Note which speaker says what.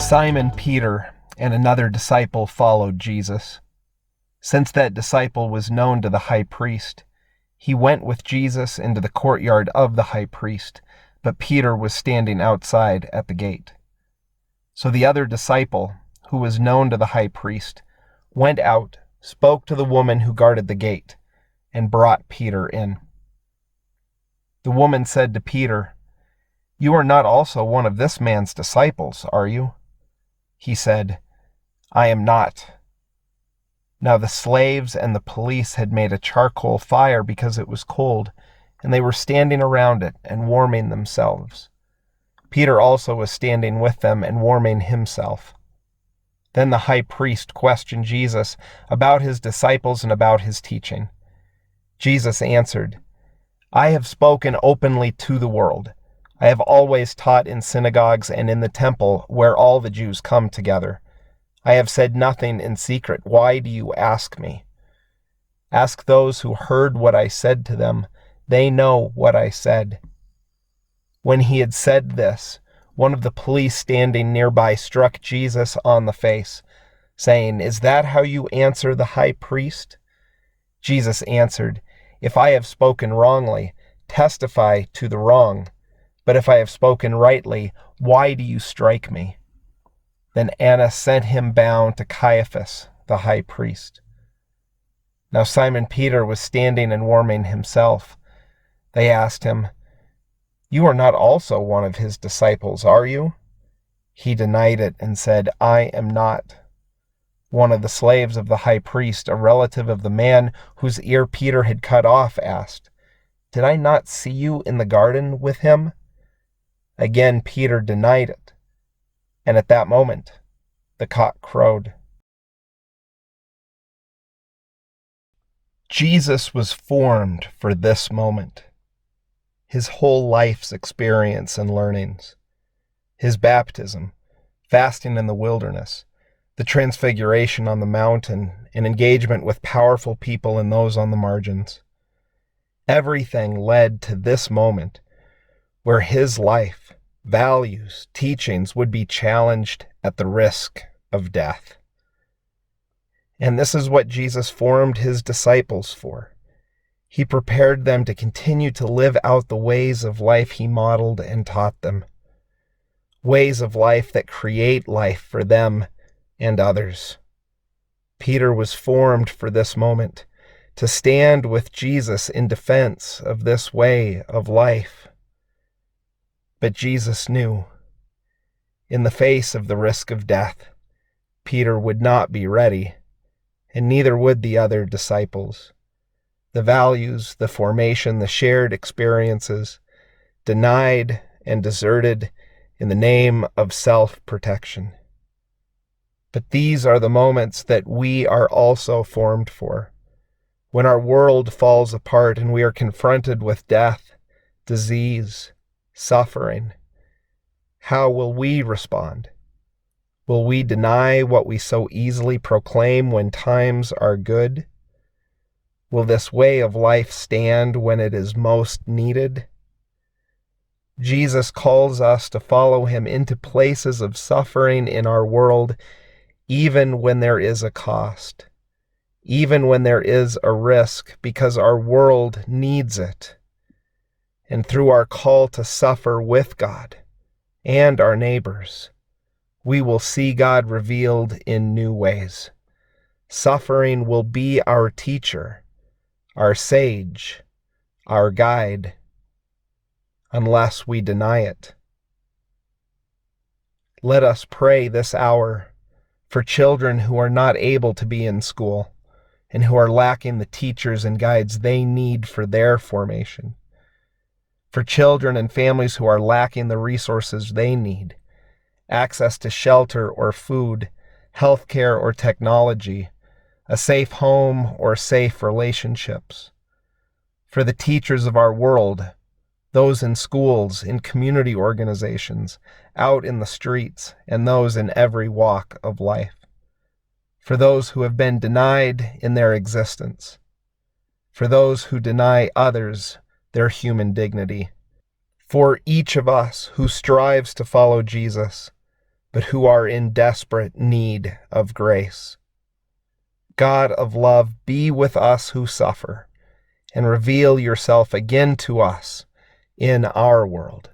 Speaker 1: Simon Peter and another disciple followed Jesus. Since that disciple was known to the high priest, he went with Jesus into the courtyard of the high priest, but Peter was standing outside at the gate. So the other disciple, who was known to the high priest, went out, spoke to the woman who guarded the gate, and brought Peter in. The woman said to Peter, "You are not also one of this man's disciples, are you?" He said, "I am not." Now the slaves and the police had made a charcoal fire because it was cold, and they were standing around it and warming themselves. Peter also was standing with them and warming himself. Then the high priest questioned Jesus about his disciples and about his teaching. Jesus answered, "I have spoken openly to the world. I have always taught in synagogues and in the temple where all the Jews come together. I have said nothing in secret. Why do you ask me? Ask those who heard what I said to them. They know what I said." When he had said this, one of the police standing nearby struck Jesus on the face, saying, "Is that how you answer the high priest?" Jesus answered, "If I have spoken wrongly, testify to the wrong. But if I have spoken rightly, why do you strike me?" Then Annas sent him bound to Caiaphas, the high priest. Now Simon Peter was standing and warming himself. They asked him, "You are not also one of his disciples, are you?" He denied it and said, "I am not." One of the slaves of the high priest, a relative of the man whose ear Peter had cut off, asked, "Did I not see you in the garden with him?" Again Peter denied it, and at that moment the cock crowed. Jesus was formed for this moment. His whole life's experience and learnings, his baptism, fasting in the wilderness, the transfiguration on the mountain, and engagement with powerful people and those on the margins. Everything led to this moment where his life, values, teachings would be challenged at the risk of death. And this is what Jesus formed his disciples for. He prepared them to continue to live out the ways of life he modeled and taught them. Ways of life that create life for them and others. Peter was formed for this moment, to stand with Jesus in defense of this way of life. But Jesus knew, in the face of the risk of death, Peter would not be ready, and neither would the other disciples. The values, the formation, the shared experiences, denied and deserted in the name of self-protection. But these are the moments that we are also formed for. When our world falls apart and we are confronted with death, disease, suffering, how will we respond? Will we deny what we so easily proclaim when times are good? Will this way of life stand when it is most needed? Jesus calls us to follow him into places of suffering in our world, even when there is a cost, even when there is a risk, because our world needs it. And through our call to suffer with God and our neighbors, we will see God revealed in new ways. Suffering will be our teacher, our sage, our guide, unless we deny it. Let us pray this hour for children who are not able to be in school and who are lacking the teachers and guides they need for their formation. For children and families who are lacking the resources they need, access to shelter or food, health care or technology, a safe home or safe relationships. For the teachers of our world, those in schools, in community organizations, out in the streets, and those in every walk of life. For those who have been denied in their existence. For those who deny others their human dignity. For each of us who strives to follow Jesus, but who are in desperate need of grace. God of love, be with us who suffer, and reveal yourself again to us in our world.